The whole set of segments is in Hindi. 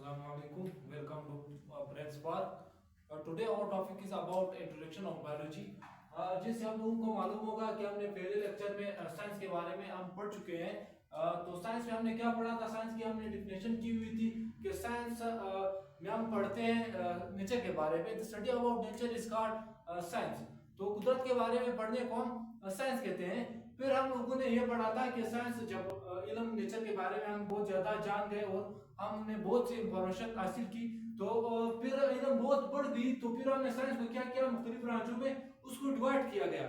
Assalamualaikum. Welcome to Brain Spark. Today our topic is about introduction of biology. जैसे हम लोगों को मालूम होगा कि हमने पहले लेक्चर में साइंस के बारे में हम पढ़ चुके हैं। तो साइंस में हमने क्या पढ़ा था? साइंस की हमने डिफिनेशन की हुई थी कि साइंस में हम पढ़ते हैं नेचर के बारे में। The study about nature is called science. तो कुदरत के बारे में पढ़ने को हम साइंस कहते हैं। फिर हम लोगों ने यह पढ़ा था कि साइंस जब इल्म नेचर के बारे में हम बहुत ज्यादा जान गए और हमने बहुत सी इंफॉर्मेशन हासिल की, तो फिर इल्म बहुत बढ़ गई। तो फिर हमने साइंस को क्या किया, मुख्तलिफ ब्रांचों में उसको डिवाइड किया गया।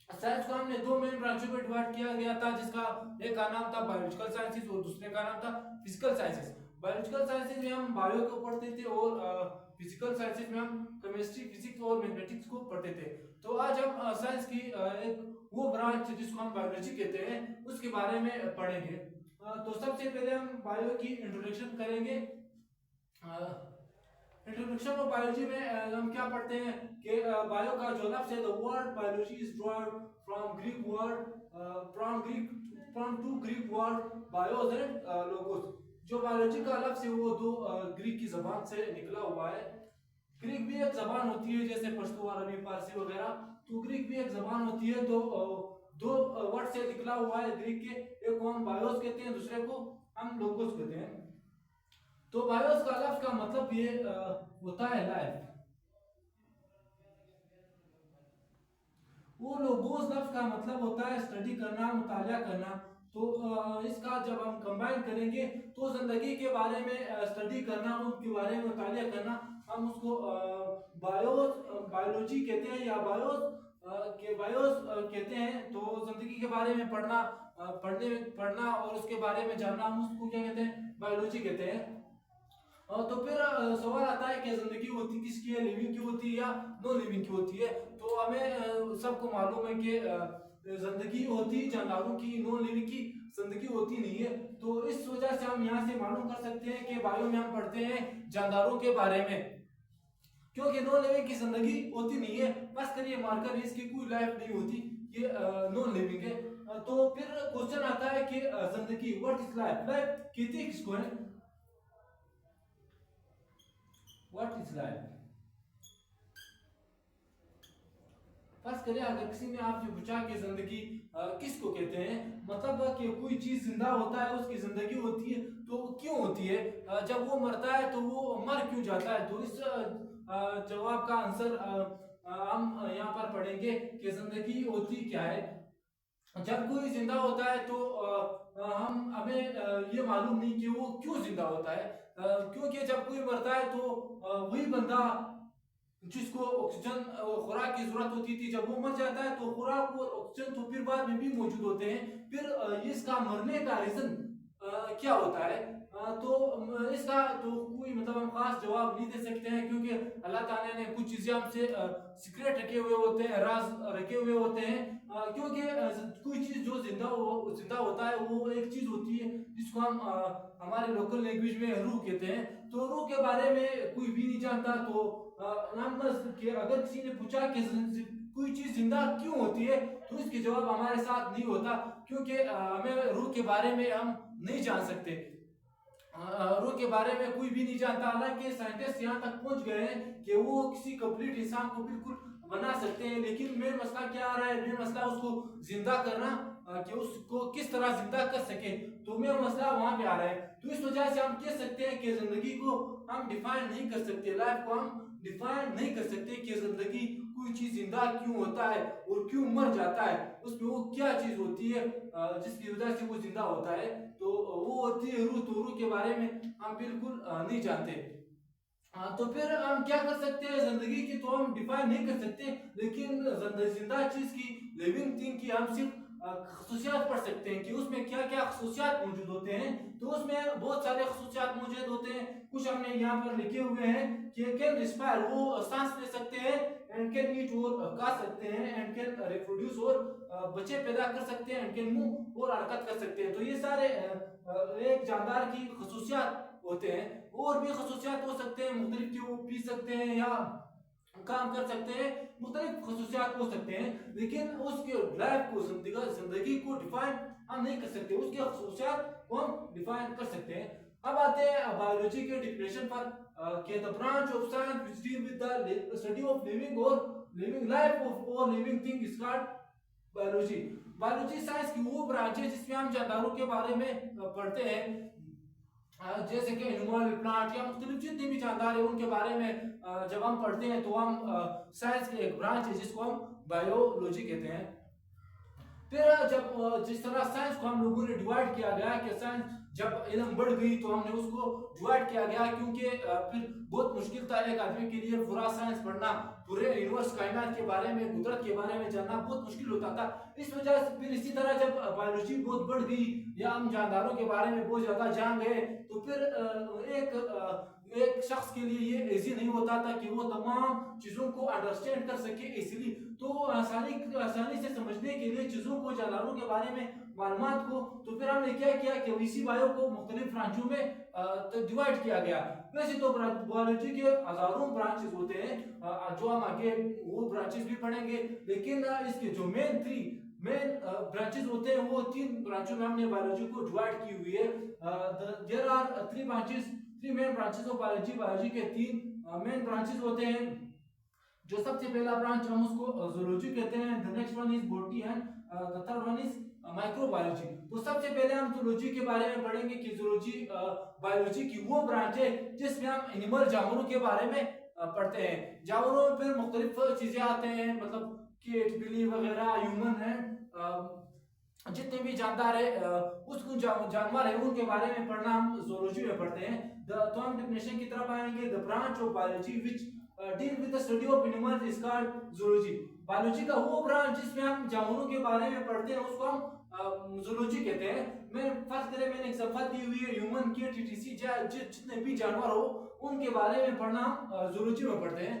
साइंस को हमने दो मेन ब्रांचों में डिवाइड किया गया था, जिसका एक का नाम था बायोलॉजिकल साइंसेस और दूसरे का नाम था फिजिकल साइंसेस। बायोलॉजिकल साइंसेस में हम बायो को पढ़ते थे और फिजिकल साइंसेस में हम केमिस्ट्री, फिजिक्स और मैथमेटिक्स को पढ़ते थे। तो आज हम साइंस की एक वो ब्रांच जिसको हम बायोलॉजी कहते हैं उसके बारे में पढ़ेंगे। तो सबसे पहले हम बायो की इंट्रोडक्शन करेंगे। इंट्रोडक्शन ऑफ बायोलॉजी में हम क्या पढ़ते हैं कि बायो का जो लफ्ज है, the word biology is derived from Greek word from two Greek word bios and logos. जो बायोलॉजी का लफ्ज है वो दो ग्रीक की जबान से निकला हुआ है। ग्रीक भी एक जबान होती है, जैसे पश्तो, अरबी, फारसी वगैरह। तो ग्रीक भी एक जबान होती है। तो दो वर्ड से निकला हुआ है ग्रीक के, एक को हम बायोस कहते हैं, दूसरे को हम लोगोस कहते हैं। तो बायोस का लफ्ज का मतलब ये होता है लाइफ। वो लोगोस लफ्ज का मतलब होता है स्टडी करना, मुतालिया करना। तो इसका जब हम कंबाइन करेंगे तो जिंदगी के बारे में स्टडी करना, उसके बारे में मुतालिया करना, हम उसको बायोलॉजी कहते हैं या बायोस कहते हैं। तो जिंदगी के बारे में पढ़ना और उसके बारे में जानना, हम उसको क्या कहते हैं? बायोलॉजी कहते हैं। तो फिर सवाल आता है कि जिंदगी होती किसकी है, लिविंग की होती है या नॉन लिविंग की होती है? तो हमें सबको मालूम है कि जिंदगी होती जानदारों की, नॉन लिविंग की जिंदगी होती नहीं है। तो इस वजह से हम यहाँ से मालूम कर सकते हैं कि बायो में हम पढ़ते हैं जानदारों के बारे में, क्योंकि नॉन लिविंग की जिंदगी होती नहीं है। बस करिए मार्कर, इसकी कोई लाइफ नहीं होती, ये नॉन लिविंग है। तो फिर क्वेश्चन आता है कि जिंदगी, व्हाट इज लाइफ? लाइफ कहते हैं किसको है? What is life? फर्स्ट करिए, अगर किसी ने आपसे पूछा कि जिंदगी किसको कहते हैं, मतलब कि कोई चीज जिंदा होता है उसकी जिंदगी होती है, तो वो क्यों होती है? जब वो मरता है तो वो मर क्यों जाता है? तो इस जवाब का आंसर हम यहाँ पर पढ़ेंगे कि जिंदगी होती क्या है। जब कोई जिंदा होता है तो हमें ये मालूम नहीं कि वो क्यों जिंदा होता है, क्योंकि जब कोई मरता है तो वही बंदा जिसको ऑक्सीजन खुराक की जरूरत होती थी, जब वो मर जाता है तो खुराक और ऑक्सीजन तो फिर बाद में भी मौजूद होते हैं। फिर इसका मरने का रीजन क्या होता है? तो इसका तो कोई मतलब हम खास जवाब नहीं दे सकते हैं, क्योंकि अल्लाह ताला ने कुछ चीजें हमसे सीक्रेट रखे हुए होते हैं, राज रखे हुए होते हैं। क्योंकि कोई चीज जो जिंदा होता है वो एक चीज होती है जिसको हम हमारे लोकल लैंग्वेज में रूह कहते हैं। तो रूह के बारे में कोई भी नहीं जानता। तो अगर किसी ने पूछा कि कोई चीज जिंदा क्यों होती है, तो इसके जवाब हमारे साथ नहीं होता, क्योंकि हमें रूह के बारे में हम नहीं जान सकते। रूह के बारे में कोई भी नहीं जानता। हालांकि साइंटिस्ट यहाँ तक पहुंच गए हैं कि वो किसी कंप्लीट इंसान को बिल्कुल बना सकते हैं, लेकिन मेन मसला क्या आ रहा है? मेन मसला उसको जिंदा करना, कि उसको किस तरह जिंदा कर सके। तो मेन मसला वहां पे आ रहा है। तो इस वजह से हम कह सकते हैं कि जिंदगी को हम डिफाइन नहीं कर सकते, लाइफ को हम डिफाइन नहीं कर सकते कि जिंदगी कोई चीज जिंदा क्यों होता है और क्यों मर जाता है, उसमें वो क्या चीज होती है जिसकी वजह से वो जिंदा होता है। तो वो होती है रूह। तो रूह के बारे में हम बिल्कुल नहीं जानते। तो फिर हम क्या कर सकते हैं? जिंदगी की तो हम डिफाइन नहीं कर सकते, लेकिन जिंदा चीज की, लिविंग थिंग की हम सिर्फ खसूसियात पढ़ सकते हैं कि उसमें क्या क्या खसूसियात मौजूद होते हैं। तो उसमें बहुत सारे खसूसियात मौजूद होते हैं। कुछ हमने यहाँ पर लिखे हुए हैं कि कैन रिस्पायर, वो सांस ले सकते हैं, एंड कैन ईट, और खा सकते हैं, एंड कैन रिप्रोड्यूस, और बच्चे पैदा कर सकते हैं, एंड कैन मूव, और हरकत कर सकते हैं। तो ये सारे एक जानदार की खसूसियात होते हैं। और भी खसूसियात हो सकते हैं मुख्तलिफ, कि वो पी सकते हैं या काम कर सकते हैं, मुख्तलिफ खसूसियात हो सकते हैं, लेकिन उसके लाइफ को, जिंदगी को डिफाइन हम नहीं कर सकते। उसके खसूसियात को हम डिफाइन कर सकते हैं। अब आते हैं बायोलॉजी के डिफिनेशन पर कि the branch of science which deal with the study of living और लिविंग लाइफ ऑफ और living thing is called biology. Biology science की वो ब्रांच है जिसमें हम जानदारों के बारे में पढ़ते हैं, जैसे कि एनिमल, प्लांट या मुख्तलिफ जितने भी जानदार है उनके बारे में जब हम पढ़ते हैं तो हम साइंस की एक ब्रांच है जिसको हम बायोलॉजी कहते हैं। फिर जब जिस तरह साइंस को हम लोगों ने डिवाइड किया गया कि साइंस जब इल्म बढ़ गई तो हमने उसको डिवाइड किया गया, क्योंकि फिर बहुत मुश्किल था एक आदमी के लिए पूरा साइंस पढ़ना, पूरे यूनिवर्स कायनात के बारे में, कुदरत के बारे में जानना बहुत मुश्किल होता था। इस वजह से फिर इसी तरह जब बायोलॉजी बहुत बढ़ गई या हम जानदारों के बारे में बहुत ज्यादा जान गए तो फिर एक शख्स के लिए ये इजी नहीं होता था कि वो तमाम चीजों को अंडरस्टैंड कर सके इजीली। तो आसानी से समझने के लिए चीजों को, जानदारों के बारे में मालूमात को, तो फिर हमने क्या किया कि इसी बायो को मुख्तलिफ ब्रांचों में डिवाइड किया गया। वैसे तो बायोलॉजी के हजारों ब्रांचेस होते हैं, जो हम आगे वो ब्रांचेस भी पढ़ेंगे, लेकिन इसके जो मेन ब्रांचेस होते हैं वो 3 ब्रांचों में हमने बायोलॉजी को डिवाइड की हुई है। There are 3 main branches of biology. Biology के 3 मेन ब्रांचेस होते हैं। जो सबसे पहला ब्रांच हम उसको जूलॉजी कहते हैं, the next one is botany and the third one is microbiology. तो सबसे पहले हम जूलॉजी के बारे में पढ़ेंगे कि जूलॉजी बायोलॉजी की वो ब्रांच है जिसमें हम एनिमल, जानवरों के बारे में पढ़ते हैं। जानवरों में फिर मुख्तलिफ चीजें आते हैं, मतलब केट, बिल्ली वगैरह, ह्यूमन है, जितने भी जानदार है उस जानवर है उनके बारे में पढ़ना हम जूलॉजी में पढ़ते हैं। तो हम डेफिनेशन की तरफ आएंगे। The branch of biology which deal with the study of animals is called zoology. Biology का वो ब्रांच जिसमें हम जानवरों के बारे में पढ़ते हैं उसको हम जूलॉजी कहते हैं। मैंने एग्जांपल दी हुई है, ह्यूमन के टीटीसी जितने भी जानवर हो उनके बारे में पढ़ना हम जूलॉजी में पढ़ते हैं।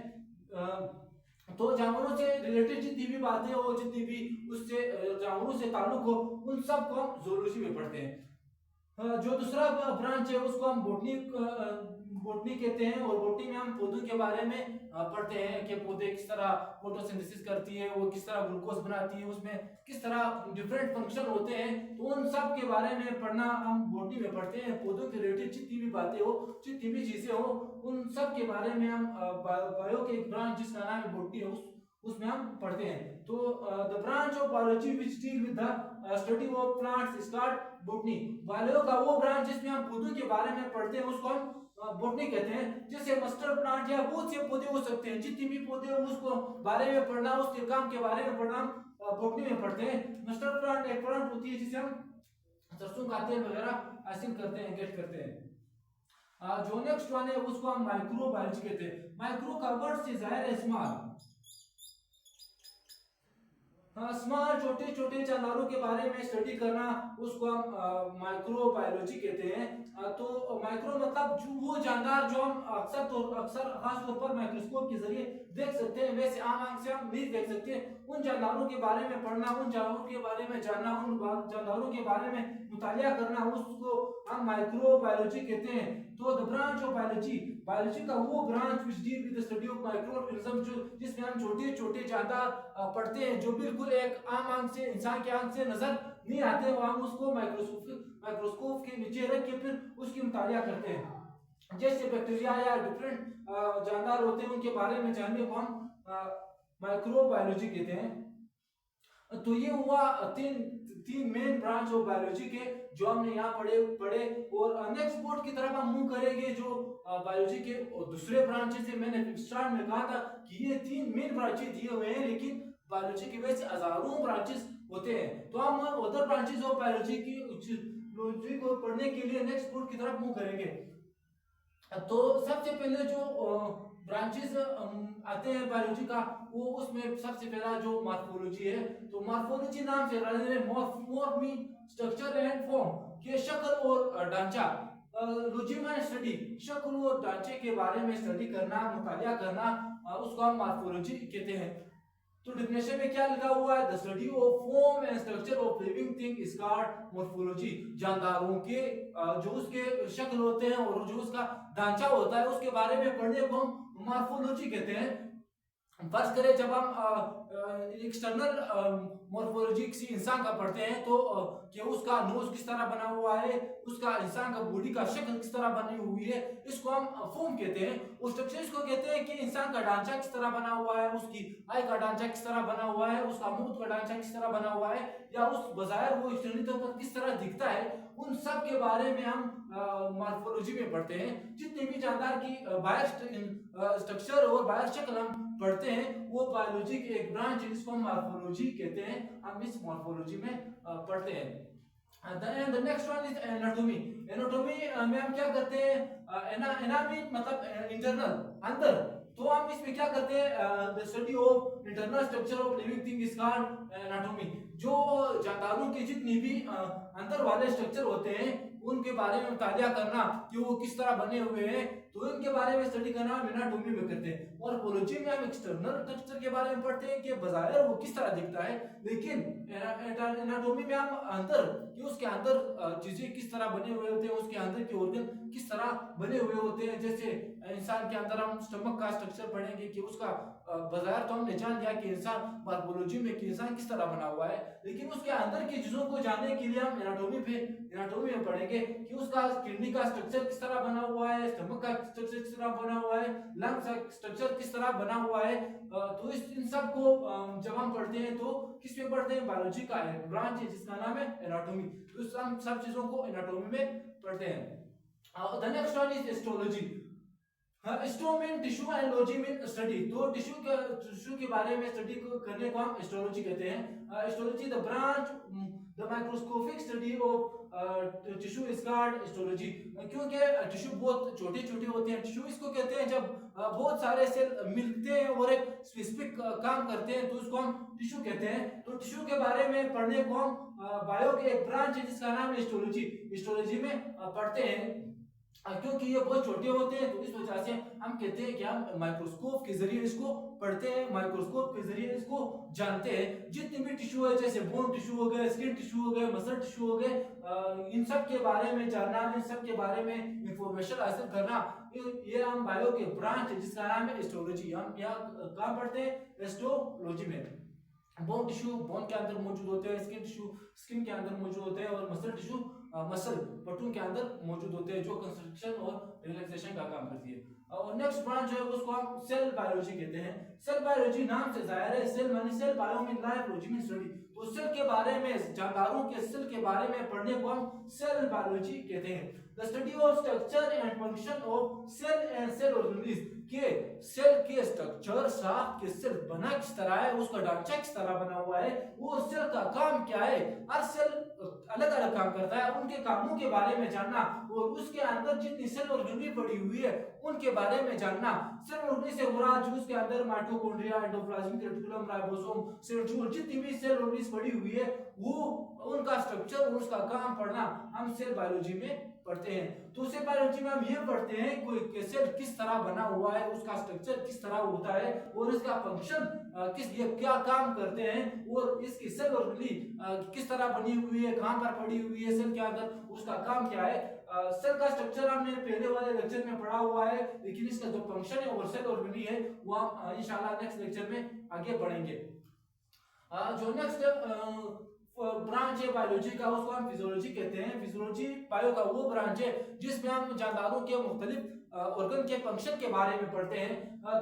तो जानवरों से रिलेटेड जितनी भी बातें हो, जितनी भी उससे जानवरों से ताल्लुक हो, उन सब को हम जूलॉजी में पढ़ते हैं। जो दूसरा ब्रांच है उसको हम बोटनी कहते हैं, और बोटनी में हम पौधों के बारे में पढ़ते हैं कि पौधे किस तरह फोटोसिंथेसिस करती है, वो किस तरह ग्लूकोज बनाती है, उसमें किस तरह डिफरेंट फंक्शन होते हैं। तो उन सब के बारे में पढ़ना हम बोटनी में पढ़ते हैं। पौधों के रिलेटेड जितनी भी बातें हो, जितनी भी चीजें हो, उन सब के बारे में हम बायो के एक ब्रांच जिसका नाम है बोटनी है उसमें हम पढ़ते हैं। तो the branch of biology which deal with the study of plants is called botany. Bio का वो ब्रांच जिसमें हम पौधों के बारे में पढ़ते हैं उसको हम बोटनी कहते हैं। जैसे मस्टर्ड प्लांट या बहुत से पौधे हो सकते हैं, जितने भी पौधे हो उसको बारे में पढ़ना, उसके काम के बारे में पढ़ना बोटनी में पढ़ते हैं। मस्टर्ड प्लांट एक प्लांट होती है जिसे हम सरसों का तेल वगैरह हासिल करते हैं, गेट करते हैं। जो नेक्स्ट वन है उसको हम माइक्रोबायोलॉजी कहते हैं। माइक्रो का वर्ड से जाहिर है स्मॉल, स्मॉल छोटे छोटे जानवरों के बारे में स्टडी करना उसको हम माइक्रोबायोलॉजी कहते हैं। तो माइक्रो मतलब जो वो जानदार जो हम अक्सर खास तौर पर माइक्रोस्कोप के जरिए देख सकते हैं, वैसे आम आंख से हम नहीं देख सकते। उन जानदारों के बारे में पढ़ना, उन जानवरों के बारे में जानना, उन जानदारों के बारे में मुतालिया करना, उसको हम माइक्रोबायोलॉजी कहते हैं। तो द ब्रांच ऑफ बायोलॉजी का वो branch which deal with the study of microorganism, जो जिसमें हम छोटे छोटे जानदार पढ़ते हैं जो बिल्कुल एक आम आंख से, इंसान के आंख से नजर नहीं आते, और हम उसको माइक्रोस्कोप के नीचे रख के फिर उसकी मुतालिया करते हैं। जैसे बैक्टीरिया या डिफरेंट जानदार होते हैं उनके बारे में जानने को हम माइक्रोबायोलॉजी कहते हैं। तो ये हुआ तीन मेन ब्रांच ऑफ बायोलॉजी के जो हमने यहाँ पढ़े। और नेक्स्ट बोर्ड की तरफ हम मूव करेंगे जो बायोलॉजी के दूसरे ब्रांचेस है। मैंने स्टार्ट में कहा था कि ये 3 मेन ब्रांचेस दिए हुए हैं, लेकिन बायोलॉजी की वजह से हजारों ब्रांचेस होते हैं। तो हम अदर ब्रांचेस ऑफ बायोलॉजी को पढ़ने के लिए नेक्स्ट बोर्ड की तरफ मूव करेंगे। तो सबसे पहले जो ब्रांचेस आते हैं बायोलॉजी का, वो उसमें सबसे पहला जो मॉर्फोलॉजी है। तो मॉर्फोलॉजी नाम से morph mean structure and form, के शक्ल और ढांचा। लॉजी में स्टडी, शक्ल और ढांचे के बारे में स्टडी करना, मुतालिया करना, उसको हम मॉर्फोलॉजी कहते हैं। तो डेफिनेशन में क्या लिखा हुआ है? The study of form and structure of living thing is called morphology. जानदारों के जो उसके शक्ल होते हैं और जो उसका ढांचा होता है उसके बारे में पढ़ने को हम मॉर्फोलॉजी कहते हैं। फर्ज करें जब हम एक्सटर्नल मॉर्फोलॉजी किसी इंसान का पढ़ते हैं तो कि उसका नोज किस तरह बना हुआ है, उसका इंसान का बॉडी का शक्ल किस तरह बनी हुई है, इसको हम फॉर्म कहते हैं। उस स्ट्रक्चर इसको कहते हैं कि इंसान का ढांचा किस तरह बना हुआ है, उसकी आई का ढांचा किस तरह बना हुआ है, उसका मुंह का ढांचा किस तरह बना हुआ है, या उस बजाय वो एक्सटर्नली तौर पर किस तरह दिखता है, उन सब के बारे में हम मॉर्फोलॉजी में पढ़ते हैं। जितने भी जानदार की बाहर स्ट्रक्चर और बाहर शक्ल हम पढ़ते हैं वो बायोलॉजी की एक ब्रांच है जिसको हम मॉर्फोलॉजी कहते हैं, हम इस मॉर्फोलॉजी में पढ़ते हैं। The next one is anatomy. Anatomy में हम क्या करते हैं, एनाटॉमी मतलब इंटरनल अंदर, तो हम इसमें क्या करते हैं, the study of internal structure of living thing is called anatomy। जो जानदारों के जितनी भी अंदर वाले स्ट्रक्चर होते हैं उनके बारे में मुतालिया करना कि वो किस तरह बने हुए हैं, तो इनके बारे में स्टडी करना हम एनाटॉमी में करते हैं। और मॉर्फोलॉजी में हम एक्सटर्नल स्ट्रक्चर के बारे में पढ़ते हैं कि बजाय वो किस तरह दिखता है, लेकिन एनाटॉमी में हम अंदर कि उसके अंदर चीजें किस तरह बने हुए होते हैं, उसके अंदर के ऑर्गन किस तरह बने हुए होते हैं। जैसे इंसान के अंदर हम स्टमक का स्ट्रक्चर पढ़ेंगे कि उसका बाजार तो हमने जान लिया कि इंसान मॉर्फोलॉजी में कि इंसान किस तरह बना हुआ है, लेकिन उसके अंदर की चीजों को जानने के लिए हम एनाटॉमी में पढ़ेंगे कि उसका किडनी का स्ट्रक्चर किस तरह बना हुआ है, स्टमक का स्ट्रक्चर किस तरह बना हुआ है, लंग्स का स्ट्रक्चर किस तरह बना हुआ है। तो इन सब को जब हम पढ़ते हैं तो किस में पढ़ते हैं, बायोलॉजी का एक ब्रांच है जिसका नाम है एनाटॉमी, तो हम सब चीजों को एनाटॉमी में पढ़ते हैं। The next one is histology. Histo mean tissue and logy mean study, तो टिश्यू के बारे में स्टडी करने को हम हिस्टोलॉजी कहते हैं। Histology the branch the microscopic study of tissue is called histology, क्योंकि टिश्यू बहुत छोटे छोटे होते हैं। टिश्यू इसको कहते हैं जब बहुत सारे सेल मिलते हैं और एक स्पेसिफिक काम करते हैं तो उसको हम टिश्यू कहते हैं। तो टिश्यू के बारे में पढ़ने को हम बायो के एक ब्रांच है जिसका नाम है हिस्टोलॉजी, हिस्टोलॉजी में पढ़ते हैं। क्योंकि ये बहुत छोटे होते हैं तो इस वजह से हम कहते हैं कि हम माइक्रोस्कोप के जरिए इसको पढ़ते हैं, माइक्रोस्कोप के जरिए इसको जानते हैं। जितने भी टिश्यू है जैसे बोन टिश्यू हो गए, स्किन टिश्यू हो गए, मसल टिश्यू हो गए, इन सब के बारे में जानना, इन सब के बारे में इंफॉर्मेशन हासिल करना, ये हम बायो के ब्रांच है जिसका नाम है हिस्टोलॉजी। हम यहाँ कहाँ पढ़ते हैं, हिस्टोलॉजी में। बोन टिश्यू बोन के अंदर मौजूद होते हैं, स्किन टिश्यू स्किन के अंदर मौजूद होते हैं, और मसल टिश्यू मसल पट्टों के अंदर मौजूद होते हैं जो कंस्ट्रक्शन और रिलैक्सेशन का काम करती है। और नेक्स्ट ब्रांच है उसको हम सेल बायोलॉजी कहते हैं। सेल बायोलॉजी नाम से जाहिर है, सेल माने cell, bio mean life, logy mean study, तो सेल के बारे में जानदारों के सेल के बारे में पढ़ने को हम सेल बायोलॉजी कहते हैं। The study of structure and function of cell and cell organism, के सेल के स्ट्रक्चर साफ के सेल बना किस तरह है, उसका ढांचा किस तरह बना हुआ है, वो सेल का काम क्या है, हर सेल अलग अलग काम करता है, उनके कामों के बारे में जानना, और उसके अंदर जितनी सेल ऑर्गेनरी पड़ी हुई है उनके बारे में जानना। सेल ऑर्गेनरी से मुराद जो उसके अंदर mitochondria, endoplasmic reticulum, ribosome, centriole, जितनी भी सेल ऑर्गेनरी पड़ी हुई है वो उनका स्ट्रक्चर और उसका काम पढ़ना हम सेल बायोलॉजी में पढ़ते हैं। तो सेल बायोलॉजी में हम ये पढ़ते हैं कोई सेल किस तरह बना हुआ है, उसका स्ट्रक्चर किस तरह होता है और इसका फंक्शन ये क्या काम करते हैं, और इसकी सेल ऑर्गेनरी किस तरह बनी हुई है, कहां पर पड़ी हुई है सेल के अंदर, उसका काम क्या है। सेल का स्ट्रक्चर हमने पहले वाले लेक्चर में पढ़ा हुआ है, लेकिन इसका जो फंक्शन है और सेल ऑर्गेनरी है वो हम इंशाल्लाह नेक्स्ट लेक्चर में आगे बढ़ेंगे। जो नेक्स्ट ब्रांच है बायोलॉजी का उसको हम फिजियोलॉजी कहते हैं। फिजियोलॉजी बायो का वो ब्रांच है जिसमें हम जानदारों के मुख्तलिफ ऑर्गन के फंक्शन के बारे में पढ़ते हैं।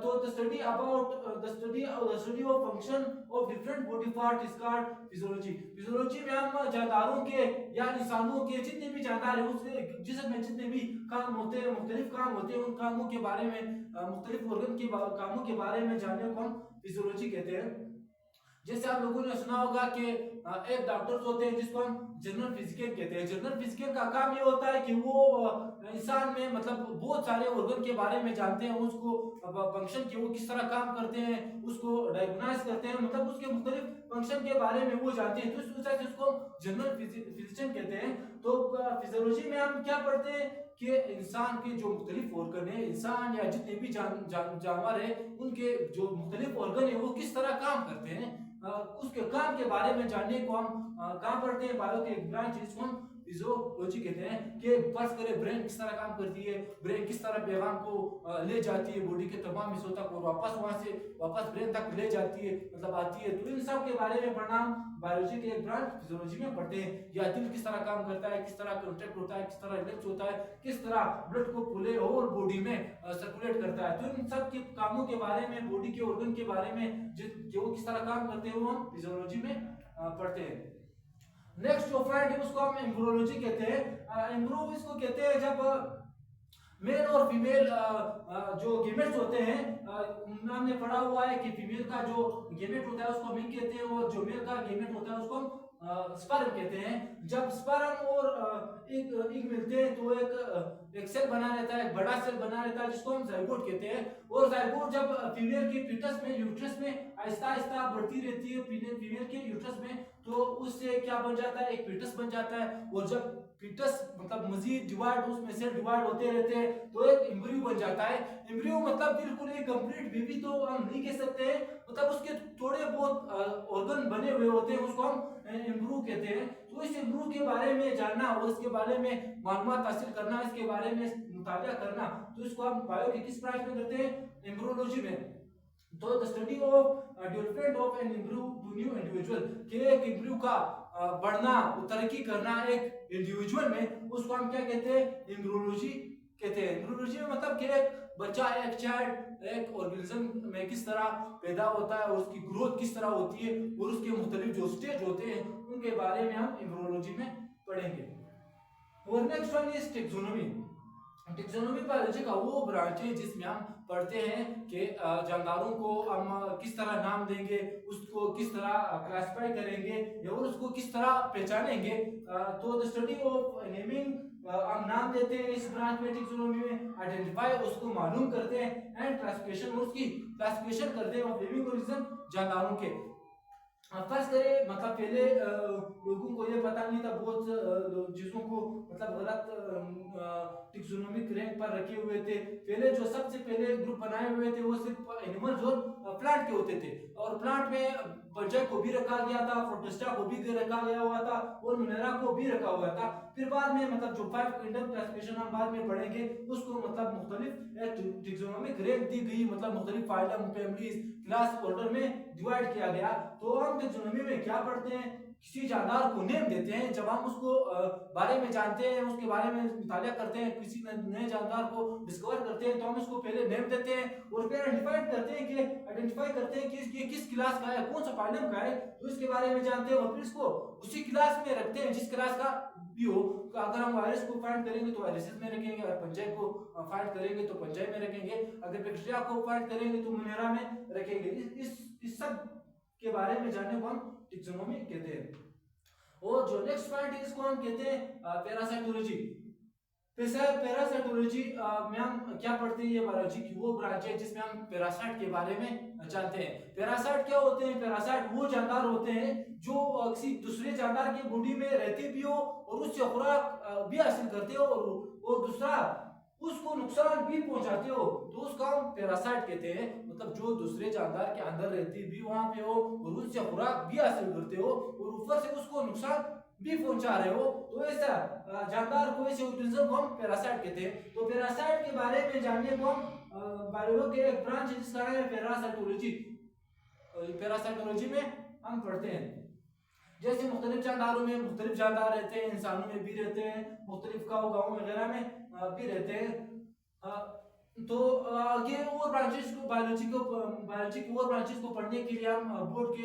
तो the study of function of different body part is called physiology. Physiology में हम जानदारों के या इंसानों के जितने भी जानदार हैं उसके जिसमें जितने भी काम होते हैं, मुख्तलिफ काम होते हैं, उन कामों के बारे में, मुख्तलिफ ऑर्गन के कामों के बारे में जानने को हम फिजियोलॉजी कहते हैं। जैसे आप लोगों ने सुना होगा कि एक डॉक्टर्स होते हैं जिसको हम जनरल फिजिशियन कहते हैं। जनरल फिजिशियन का काम ये होता है कि वो इंसान में मतलब बहुत सारे ऑर्गन के बारे में जानते हैं, उसको फंक्शन के वो किस तरह काम करते हैं, उसको डायग्नोस करते हैं, मतलब उसके मुख्तलिफ फंक्शन के बारे में वो जानते हैं, तो इस वजह से उसको जनरल फिजिशियन कहते हैं। तो फिजियोलॉजी में हम क्या पढ़ते हैं कि इंसान के जो मुख्तलिफ ऑर्गन है, इंसान या जितने भी जानवर है उनके जो मुख्तलिफ ऑर्गन है वो किस तरह काम करते हैं, उसके काम के बारे में जानने को हम कहाँ पढ़ते हैं, बायो के एक ब्रांच जिसको हम फिजियोलॉजी कहते हैं कि फर्ज करें ब्रेन किस तरह काम करती है, ब्रेन किस तरह पैगाम को ले जाती है बॉडी के तमाम हिस्सों तक और वापस वहां से वापस ब्रेन तक ले जाती है, मतलब आती है। तो इन सब के बारे में पढ़ना बायोलॉजी के एक ब्रांच फिजियोलॉजी में पढ़ते हैं। या दिल किस तरह काम करता है, किस तरह कॉन्ट्रैक्ट होता है, किस तरह रिलैक्स होता है, किस तरह ब्लड को फूले और बॉडी में सर्कुलेट करता है। तो इन सब के कामों के बारे में, बॉडी के ऑर्गन के बारे में जो किस तरह काम करते हैं वो हम फिजियोलॉजी में पढ़ते हैं। नेक्स्ट जो पॉइंट है उसको हम एम्ब्रियोलॉजी कहते हैं। एम्ब्रियो इसको कहते हैं जब मेल और फीमेल जो गेमेट्स होते हैं, हमने पढ़ा हुआ है कि फीमेल का जो गेमेट होता है उसको मिल्क कहते हैं और जो मेल का गेमेट होता है उसको स्पर्म कहते हैं। जब स्पर्म और एग मिलते हैं तो एक सेल बना रहता है, एक बड़ा सेल बना रहता है जिसको हम जाइगोट कहते हैं। और जाइगोट जब फीमेल के फीटस में, यूट्रस में आहिस्ता आहिस्ता बढ़ती रहती है फीमेल के यूट्रस में, तो उससे क्या बन जाता है, एक फीटस बन जाता है। और जब फीटस मतलब मजीद डिवाइड, उसमें सेल डिवाइड होते रहते हैं तो एक एम्ब्रियो बन जाता है। एम्ब्रियो मतलब बिल्कुल एक कंप्लीट बेबी तो हम नहीं कह सकते हैं, मतलब उसके थोड़े बहुत ऑर्गन बने हुए होते हैं, उसको हम एम्ब्रियो कहते हैं। तो इस एम्ब्रियो के बारे में जानना और इसके बारे में मालूमात हासिल करना, इसके बारे में मुताबिया करना, तो इसको हम बायो के किस ब्रांच में करते हैं, एम्ब्रियोलॉजी में। तो the study of development of an embryo to new individual, कि एक एम्ब्रियो का बढ़ना, तरक्की करना एक इंडिविजुअल में, उसको हम क्या कहते हैं, एम्ब्रियोलॉजी कहते हैं। एम्ब्रियोलॉजी में मतलब कि एक बच्चा, एक चाइल्ड एक ऑर्गेनिज्म में किस तरह पैदा होता है और उसकी ग्रोथ किस तरह होती है और उसके मुख्तलिफ जो स्टेज होते हैं उनके बारे में हम एम्ब्रियोलॉजी में पढ़ेंगे। और next one is taxonomy. Taxonomy biology का वो ब्रांच है जिसमें हम पढ़ते हैं कि जानदारों को हम किस तरह नाम देंगे, उसको किस तरह क्लासिफाई करेंगे और उसको किस तरह पहचानेंगे। तो द स्टडी ऑफ नेमिंग, हम नाम देते हैं इस ब्रांच में टेक्सोनोमी में, आइडेंटिफाई उसको मालूम करते हैं, एंड क्लासिफिकेशन, उसकी क्लासिफिकेशन करते हैं ऑफ लिविंग ऑर्गेनिज्म जानदारों के। फर्स्ट करें मतलब पहले लोगों को ये पता नहीं था, बहुत चीजों को मतलब गलत टेक्सोनोमिक रैंक पर रखे हुए थे। पहले जो सबसे पहले ग्रुप बनाए हुए थे वो सिर्फ एनिमल्स और प्लांट के होते थे, और प्लांट में पंचाय को भी रखा गया था, प्रोटिस्टा को भी रखा गया हुआ था और मिनरा को भी रखा हुआ था। फिर बाद में मतलब जो 5 किंगडम क्लासिफिकेशन हम बाद में पढ़ेंगे उसको मतलब मुख्तलिफ टेक्सोनोमिक रैंक दी गई, मतलब मुख्तलिफ फाइलम, फैमिलीज, क्लास, ऑर्डर में डिवाइड किया गया। तो हम टेक्सोनोमी में क्या पढ़ते हैं, किसी जानदार को नेम देते हैं। जब हम उसको बारे में जानते हैं, उसके बारे में मुतालिया करते हैं, किसी नए जानदार को डिस्कवर करते हैं, तो हम उसको पहले नेम देते हैं और फिर आइडेंटिफाई करते हैं कि ये किस क्लास का है, कौन सा फाइलम का है, तो इसके बारे में जानते हैं और फिर इसको उसी क्लास में रखते हैं जिस क्लास का भी हो। तो अगर हम वायरस को फाइंड करेंगे तो वायरसेस में रखेंगे, अगर पंजाई को फाइंड करेंगे तो पंजाई में रखेंगे, अगर बैक्टीरिया को फाइंड करेंगे तो मिनेरा में रखेंगे। इस सब के बारे में जानने को हम टेक्सोनोमी कहते हैं। और जो नेक्स्ट पॉइंट है इसको हम कहते हैं पैरासाइटोलॉजी। पैरासाइटोलॉजी में हम क्या पढ़ते हैं, ये बायोलॉजी की वो ब्रांच है जिसमें हम पैरासाइट के बारे में जानते हैं। पैरासाइट क्या होते हैं, पैरासाइट वो जानदार होते हैं जो किसी दूसरे जानदार के बॉडी में रहते भी हो और उससे खुराक भी हासिल करते हो और दूसरा उसको नुकसान भी पहुंचाते हो, तो उसका हम पैरासाइट कहते हैं। मतलब जो दूसरे जानदार के अंदर रहती भी वहां पे हो और उससे खुराक भी हासिल करते हो और ऊपर से उसको नुकसान भी पहुंचा रहे हो, तो ऐसा जानदार को, ऐसे ऑर्गेनिज्म को हम पैरासाइट कहते हैं। तो पैरासाइट के बारे में जानने को हम बायोलॉजी के एक ब्रांच है जिसका नाम है पैरासाइटोलॉजी। पैरासाइटोलॉजी में हम पढ़ते हैं जैसे मुख्तलिफ जानदारों में मुख्तलिफ जानदार रहते हैं, इंसानों में भी रहते हैं, मुख्तलिफ गाँव वगैरह में भी रहते हैं। तो ये और ब्रांचेस को बायोलॉजी की और ब्रांचेस को पढ़ने के लिए हम बोर्ड के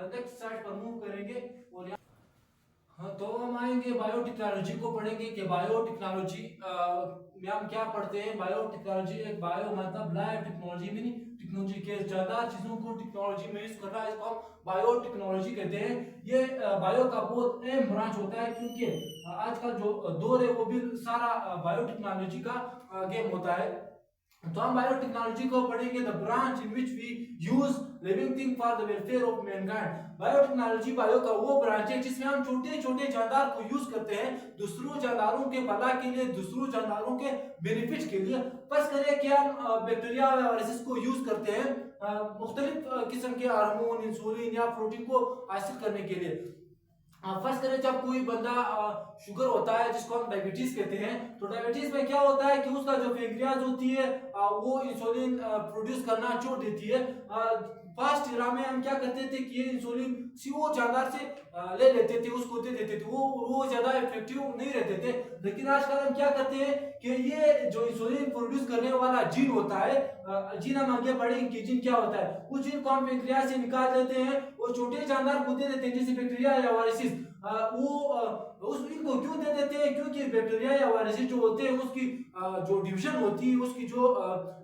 नेक्स्ट स्लाइड पर मूव करेंगे। और हाँ, तो हम आएंगे बायोटेक्नोलॉजी को पढ़ेंगे कि बायोटेक्नोलॉजी में हम क्या पढ़ते हैं। बायोटेक्नोलॉजी एक बायो मतलब लाइव टेक्नोलॉजी में नहीं, टेक्नोलॉजी के ज्यादा चीजों को टेक्नोलॉजी में यूज करना है, इसको हम बायोटेक्नोलॉजी कहते हैं। ये बायो का बहुत अहम ब्रांच होता है क्योंकि आजकल जो दौर है वो भी सारा बायोटेक्नोलॉजी का गेम होता है। तो हम बायोटेक्नोलॉजी को पढ़ेंगे the branch in which we use living thing for the welfare of mankind. Biotechnology bio का वो ब्रांच है जिसमें हम छोटे छोटे जानदार को यूज करते हैं दूसरों जानदारों के भला के लिए, दूसरों जानदारों के बेनिफिट के लिए। फर्स्ट करें कि हम बैक्टीरिया वायरसेस को यूज करते हैं मुख्तलिफ किस्म के हार्मोन, इंसुलिन या प्रोटीन को हासिल करने के लिए। फर्स्ट करें, जब कोई बंदा शुगर होता है जिसको हम डायबिटीज कहते हैं, तो डायबिटीज में क्या होता है कि उसका जो पेंक्रियाज होती है वो इंसुलिन प्रोड्यूस करना छोड़ देती है। फास्ट इरा में हम क्या करते थे कि ये इंसुलिन वो जानदार से ले लेते थे, उसको दे देते थे, वो ज्यादा इफेक्टिव नहीं रहते थे। लेकिन आजकल हम क्या करते हैं कि ये जो इंसुलिन प्रोड्यूस करने वाला जीन होता है, जीन हम आगे पढ़ेंगे कि जीन क्या होता है, उस जीन को हम पेंक्रियाज से निकाल देते हैं और छोटे जानदार को दे देते हैं, जैसे बैक्टीरिया या वायरसेस। उस इनको क्यों दे देते हैं, क्योंकि बैक्टीरिया या वायरसेस जो होते हैं उसकी जो डिवीजन होती है, उसकी जो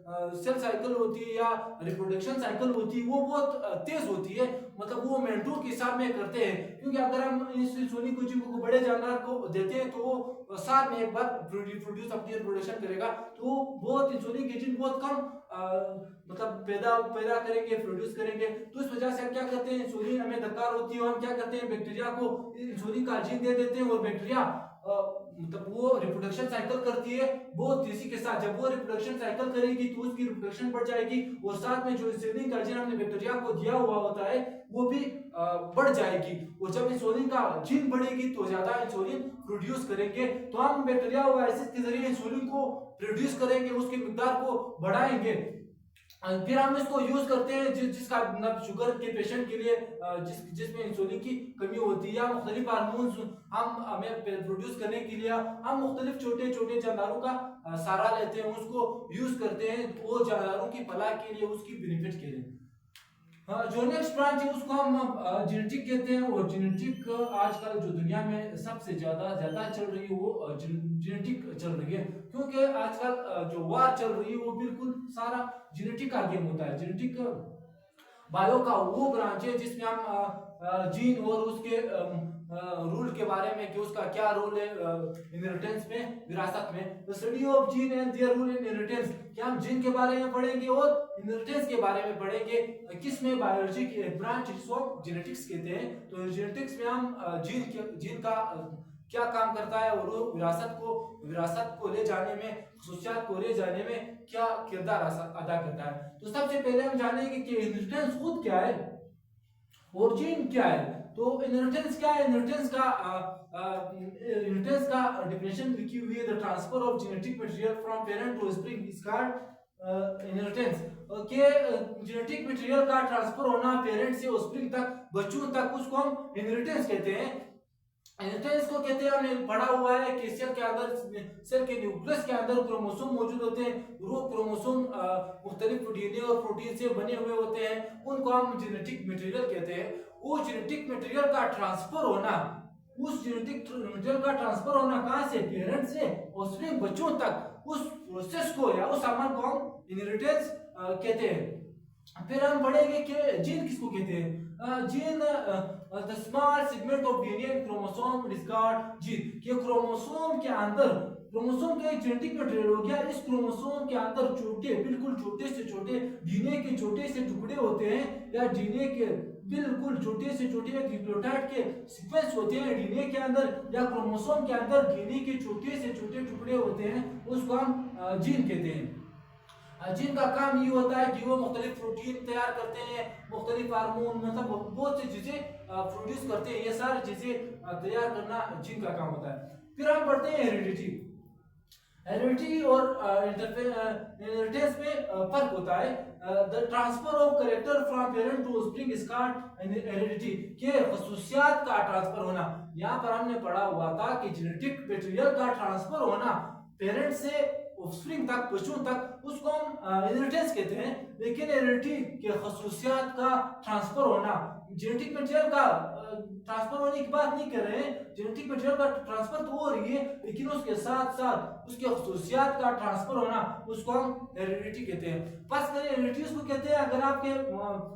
सेल साइकिल होती है या रिप्रोडक्शन साइकिल होती है, वो बहुत तेज होती है। मतलब वो मेंटूर के हिसाब में करते हैं, क्योंकि अगर हम इस इंसुलिन को जिनको बड़े जानवर को देते हैं तो वो साल में एक बार प्रोड्यूस अपनी रिप्रोडक्शन करेगा, तो बहुत इंसुलिन के जीन बहुत कम मतलब पैदा करेंगे, प्रोड्यूस करेंगे। तो इस वजह से हम क्या करते हैं, इंसुलिन हमें दरकार होती है और हम क्या करते हैं, बैक्टीरिया को इंसुलिन का जीन दे देते हैं और बैक्टीरिया मतलब वो रिप्रोडक्शन साइकिल करती है बहुत तेजी के साथ। जब वो रिप्रोडक्शन साइकिल करेगी तो उसकी रिप्रोडक्शन बढ़ जाएगी और साथ में जो इंसुलिन का जीन हमने बैक्टीरिया को दिया हुआ होता है वो भी बढ़ जाएगी। और जब इंसुलिन का जीन बढ़ेगी तो ज्यादा इंसुलिन प्रोड्यूस करेंगे, तो हम बैक्टीरिया और वायरस के जरिए इंसुलिन को प्रोड्यूस करेंगे, उसकी मिकदार को बढ़ाएंगे। फिर हम इसको यूज करते हैं जिसका मतलब शुगर के पेशेंट के लिए जिसमें इंसुलिन की कमी होती है, या मुख्तलिफ हार्मोन्स हम हमें प्रोड्यूस करने के लिए हम मुख्तलिफ छोटे छोटे जानदारों का सहारा लेते हैं, उसको यूज करते हैं वो जानदारों की भला के लिए, उसकी बेनिफिट के लिए। जो नेक्स्ट ब्रांच है उसको हम जेनेटिक कहते हैं। और जेनेटिक आजकल जो दुनिया में सबसे ज्यादा चल रही है वो जेनेटिक चल रही है, क्योंकि आजकल जो वार चल रही है वो बिल्कुल सारा जेनेटिक का गेम होता है। जेनेटिक बायो का वो ब्रांच है जिसमें हम जीन और उसके रूल के बारे में कि उसका क्या रोल है इनहेरिटेंस में, विरासत में। Study of gene and their role in inheritance, क्या हम जीन के बारे में पढ़ेंगे और इनहेरिटेंस के बारे में पढ़ेंगे। किसमें, बायोलॉजी की ब्रांच जिसको जेनेटिक्स कहते हैं। तो जेनेटिक्स में हम जीन का क्या काम करता है और वो विरासत को ले जाने में, खसूसियात को ले जाने में क्या किरदार अदा करता है। तो सबसे पहले हम जानेंगे कि इनहेरिटेंस खुद क्या है और जीन क्या है। तो इनहेरिटेंस क्या है, इनहेरिटेंस का डेफिनेशन लिखी हुई है, the transfer of genetic material from parent to spring is called inheritance. के जेनेटिक मटेरियल का ट्रांसफर होना पेरेंट से स्प्रिंग तक, बच्चों तक, उसको हम इनहेरिटेंस कहते हैं। इनहेरिटेंस को कहते हैं, हमने पढ़ा हुआ है कि सेल के अंदर, सेल के न्यूक्लियस के अंदर क्रोमोसोम मौजूद होते हैं। वो क्रोमोसोम मुख्तलिफ डीएनए और प्रोटीन से बने हुए होते हैं, उनको हम जेनेटिक मटेरियल कहते हैं। वो जेनेटिक मटेरियल का ट्रांसफर होना, उस जेनेटिक मटेरियल का ट्रांसफर होना कहां से, पेरेंट से और स्प्रिंग बच्चों तक, उस प्रोसेस को या उस सामान को हम इनहेरिटेंस कहते हैं। फिर हम पढ़ेंगे कि जीन किसको कहते हैं। Gene the small segment of DNA chromosome is called gene. कि क्रोमोसोम के अंदर, क्रोमोसोम का एक जेनेटिक मटेरियल हो गया, इस क्रोमोसोम के अंदर छोटे, बिल्कुल छोटे से छोटे डीएनए के छोटे से टुकड़े होते हैं, या डीएनए के बिल्कुल छोटे से छोटे न्यूक्लियोटाइड के सीक्वेंस होते हैं डीएनए के अंदर, या क्रोमोसोम के अंदर डीएनए के छोटे से छोटे टुकड़े होते हैं, उसको हम जीन कहते हैं। जीन का काम ये होता है कि वो मुख्तलिफ प्रोटीन तैयार करते हैं, मुख्तलिफ हार्मोन, मतलब बहुत सी चीजें प्रोड्यूस करते हैं। ये सारी चीजें तैयार करना जीन का काम होता है। फिर हम पढ़ते हैं हेरिडिटी। हेरिडिटी और इनहेरिटेंस में फर्क होता है। The transfer of character from parent to spring is called heredity. के खसूसियात का ट्रांसफर होना, यहाँ पर हमने पढ़ा हुआ था कि जेनेटिक मटेरियल का ट्रांसफर होना पेरेंट से ऑफस्प्रिंग तक, बच्चों तक, उसको हम इनहेरिटेंस कहते हैं। लेकिन हेरिडिटी के खसूसियात का ट्रांसफर होना, जेनेटिक मटेरियल का ट्रांसफर होने की बात नहीं कर रहे हैं, जेनेटिक मटेरियल का ट्रांसफर तो हो रही है, लेकिन उसके साथ साथ उसके खसूसियात का ट्रांसफर होना, उसको हम हेरिडिटी कहते हैं। फर्स्ट करें हेरिडिटी उसको कहते हैं अगर आपके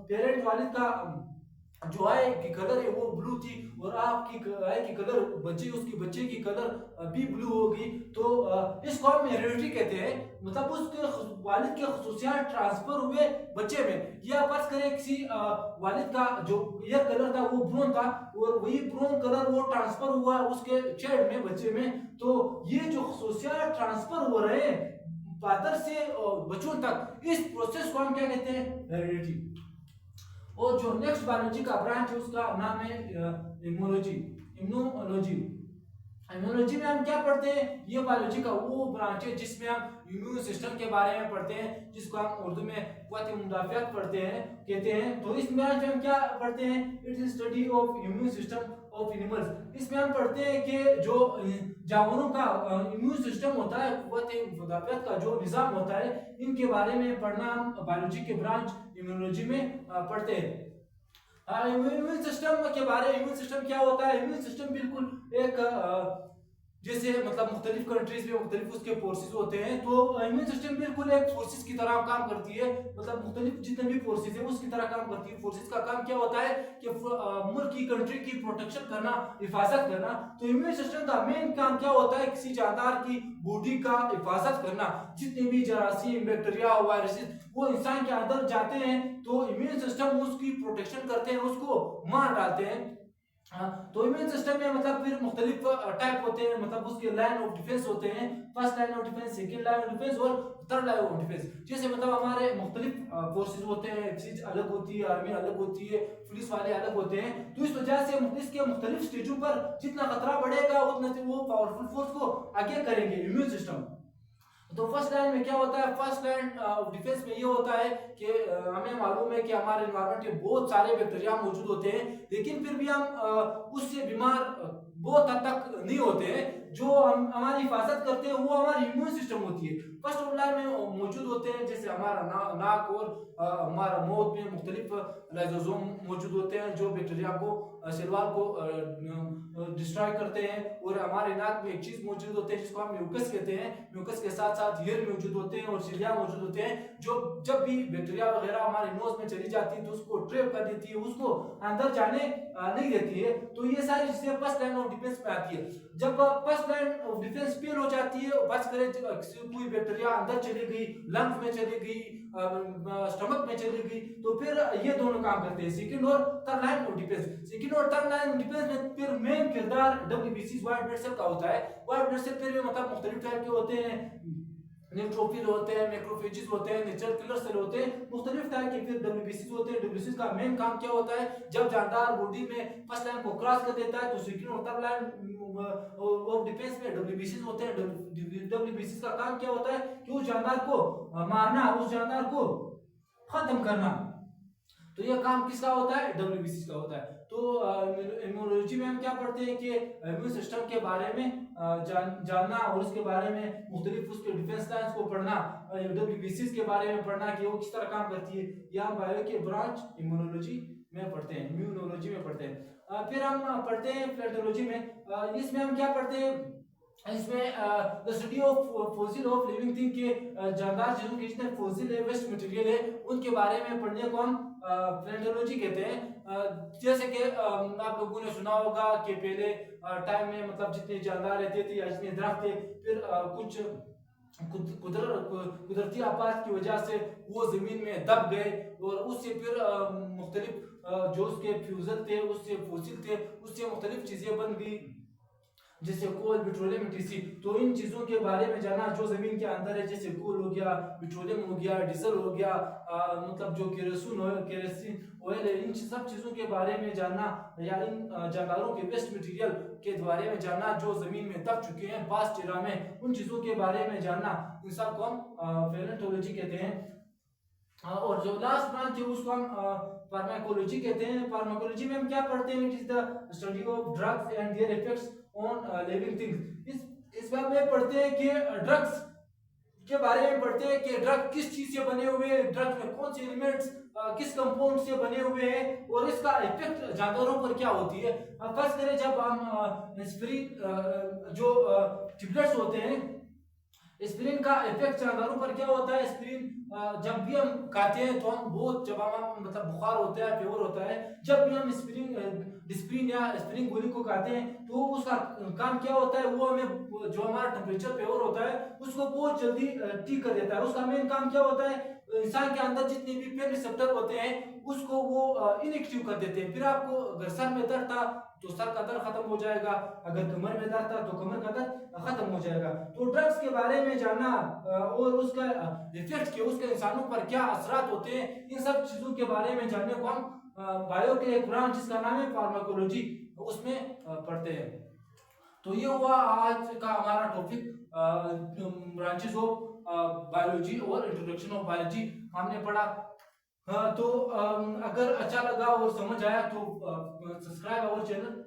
पेरेंट वालिद का जो आय की कलर है वो ब्लू थी और आपकी आय की कलर बच्चे, उसकी बच्चे की कलर भी ब्लू होगी, तो इसको हम हेरिडिटी कहते हैं। मतलब उसके वालिद के खसूसियात ट्रांसफर हुए बच्चे में। या फर्ज करें किसी वालिद का जो हेयर कलर था वो ब्राउन था और वही ब्राउन कलर वो ट्रांसफर हुआ उसके चाइल्ड में, बच्चे में। तो ये जो खसूसियात ट्रांसफर हो रहे हैं फादर से बच्चों तक, इस प्रोसेस को हम क्या कहते हैं, हेरिडिटी। और जो नेक्स्ट बायोलॉजी का ब्रांच है उसका नाम है इम्यूनोलॉजी। इम्यूनोलॉजी। इम्यूनोलॉजी में हम क्या पढ़ते हैं, ये बायोलॉजी का वो ब्रांच है जिसमें हम इम्यून सिस्टम के बारे में पढ़ते हैं, जिसको हम उर्दू में क़ुव्वत मुदाफ़ियत पढ़ते हैं कहते हैं। तो इस ब्रांच में हम क्या पढ़ते हैं, it's study of immune system of animals. इसमें हम पढ़ते हैं कि जो जानवरों का इम्यून सिस्टम होता है, क़ुव्वत मुदाफ़ियत का जो निज़ाम होता है, इनके बारे में पढ़ना हम बायोलॉजी के ब्रांच इम्यूनोलॉजी में पढ़ते हैं। इम्यून सिस्टम के बारे में, इम्यून सिस्टम क्या होता है, इम्यून सिस्टम बिल्कुल एक जैसे मतलब मुख्तलिफ कंट्रीज में मुख्तलिफ उसके फोर्सेस होते हैं, तो इम्यून सिस्टम बिल्कुल एक फोर्सेस की तरह काम करती है, मतलब मुख्तलिफ जितने भी फोर्सेस है उसकी तरह काम करती है। फोर्सेस का काम क्या होता है कि मुल्क की कंट्री की प्रोटेक्शन करना, हिफाजत करना। तो इम्यून सिस्टम का मेन काम क्या होता है, किसी जानदार की बॉडी का हिफाजत करना। जितने भी जरासीम, बैक्टीरिया, वायरसेस वो इंसान के अंदर जाते हैं तो इम्यून सिस्टम उसकी प्रोटेक्शन करते हैं, उसको मार डालते हैं। तो इम्यून सिस्टम में मतलब फिर मुख्तलिफ टाइप होते हैं, मतलब उसके लाइन ऑफ डिफेंस होते हैं, first line of defence, second line of defence और थर्ड लाइन ऑफ डिफेंस। जैसे मतलब हमारे मुख्तलिफ फोर्सेस होते हैं, चीज अलग होती है, आर्मी अलग होती है, पुलिस वाले अलग होते हैं। तो इस वजह से इसके मुख्तलिफ स्टेजों पर जितना खतरा बढ़ेगा उतना वो पावरफुल फोर्स को आगे करेंगे इम्यून सिस्टम। तो फर्स्ट लाइन में क्या होता है, फर्स्ट लाइन ऑफ डिफेंस में ये होता है कि हमें मालूम है कि हमारे एनवायरनमेंट में बहुत सारे बैक्टीरिया मौजूद होते हैं, लेकिन फिर भी हम उससे बीमार बहुत हद तक नहीं होते हैं। जो हम हमारी हिफाजत करते हैं वो हमारी इम्यून सिस्टम होती है। फर्स्ट ऑफ लाइन में मौजूद होते हैं, जैसे हमारा नाक और हमारा मौत में मुख्तलिफ लाइसोसोम मौजूद होते हैं जो बैक्टीरिया को, सेलवाल को डिस्ट्रॉय करते हैं। और हमारे नाक में एक चीज मौजूद होती है जिसको हम म्यूकस कहते हैं। म्यूकस के साथ साथ हेयर मौजूद होते हैं और सिलिया मौजूद होते हैं, जो जब भी बैक्टीरिया वगैरह हमारे नोज में चली जाती है तो उसको ट्रैप कर देती है, उसको अंदर जाने नहीं देती है। तो ये सारी चीजें फर्स्ट लाइन ऑफ डिफेंस में आती है। जब first line of defence fail हो जाती है, बस करे कोई बैक्टीरिया अंदर चली गई, लंग्स में चली गई, स्टमक में चली गई, तो फिर ये दोनों काम करते हैं, सेकंड और third line of defence. Second और थर्ड लाइन ऑफ डिफेंस में फिर मेन किरदार डब्ल्यूबीसी व्हाइट ब्लड सेल का होता है। व्हाइट ब्लड सेल फिर मतलब मुख्तलिफ टाइप के होते हैं, न्यूट्रोफिल होते हैं, मैक्रोफेजेस होते हैं, नेचुरल किलर सेल होते हैं, मुख्तलिफ टाइप के फिर डब्ल्यूबीसी होते हैं। डब्ल्यूबीसी का मेन काम क्या होता है, जब जानदार बॉडी में फर्स्ट लाइन को क्रॉस कर देता है तो सेकंड और थर्ड लाइन ऑफ डिफेंस में डब्ल्यूबीसी होते हैं। डब्ल्यूबीसी का काम क्या होता है कि उस जानदार को मारना, उस जानदार को खत्म करना। तो ये काम किसका होता है, डब्ल्यूबीसी का होता है। तो इम्यूनोलॉजी में हम क्या पढ़ते हैं कि इम्यून सिस्टम के बारे में जानना और उसके बारे में मुख्तलिफ उसके डिफेंस लाइन्स को पढ़ना, डब्ल्यूबीसी के बारे में पढ़ना कि वो किस तरह काम करती है, यह हम बायो के ब्रांच इम्यूनोलॉजी में पढ़ते हैं, इम्यूनोलॉजी में पढ़ते हैं। फिर हम पढ़ते हैं फ्लेटोलॉजी में। इसमें हम क्या पढ़ते हैं, इसमें the study of fossil of living thing के जानदार चीजों के जितने फॉसिल है, वेस्ट मटेरियल है, उनके बारे में पढ़ने को हम फ्लेटोलॉजी कहते हैं। जैसे कि आप लोगों ने सुना होगा कि पहले टाइम में मतलब जितने जानदार रहते थे या जितने दरख्त थे, फिर कुछ कुदरती आफत की वजह से वो जमीन में दब गए और उससे फिर मुख्तलिफ जो उसके फ्यूजल थे, उससे फॉसिल थे, उससे मुख्तलिफ चीजें बन गई, जैसे कोल, पेट्रोलियम, टीसी। तो इन चीजों के बारे में जानना जो जमीन के अंदर है, जैसे कोल हो गया, पेट्रोलियम हो गया, डीजल हो गया, मतलब जो केरोसिन ऑयल है, इन सब चीजों के बारे में जानना या इन जानदारों के वेस्ट मटेरियल के बारे में जानना जो जमीन में दब चुके हैं पास्ट एरा में, उन चीजों के बारे में जानना, इन सब को हम पैलेंटोलॉजी कहते हैं। और जो लास्ट ब्रांच है उसको हम फार्माकोलॉजी कहते हैं। फार्माकोलॉजी में हम क्या पढ़ते हैं, it is the study of drugs and there effects on living things. इसमें हम ये पढ़ते हैं कि ड्रग्स के बारे में पढ़ते हैं कि ड्रग किस चीज से बने हुए हैं, ड्रग में कौन से एलिमेंट्स किस कंपाउंड से बने हुए हैं और इसका इफेक्ट जानवरों पर क्या होती है। फर्स्ट करें जब हम एस्पिरिन जो टेबलेट्स होते हैं, एस्पिरिन का इफेक्ट जानवरों पर क्या होता है। एस्पिरिन जब भी हम खाते हैं तो हम बहुत, जब हम मतलब बुखार होता है, फीवर होता है, जब भी हम डिस्प्रिन या एस्पिरिन गोली को खाते हैं तो उसका काम क्या होता है, वो हमें जो हमारा टेम्परेचर फीवर होता है उसको बहुत जल्दी ठीक कर देता है। उसका मेन काम क्या होता है, इंसान के अंदर जितने भी पेन रिसेप्टर होते हैं उसको वो इनएक्टिव कर देते हैं। फिर आपको अगर सर में दर्द था तो सर का दर्द खत्म हो जाएगा, अगर कमर में दर्द था तो कमर का दर्द खत्म हो जाएगा। तो ड्रग्स के बारे में जानना और उसका इफेक्ट के उसके इंसानों पर क्या असरात होते हैं, इन सब चीजों के बारे में जानने को हम बायो के एक ब्रांच जिसका नाम है फार्माकोलॉजी, उसमें पढ़ते हैं। तो ये हुआ आज का हमारा टॉपिक, ब्रांचेस ऑफ बायोलॉजी और इंट्रोडक्शन ऑफ बायोलॉजी हमने पढ़ा। हाँ, तो अगर अच्छा लगा और समझ आया तो सब्सक्राइब आवर चैनल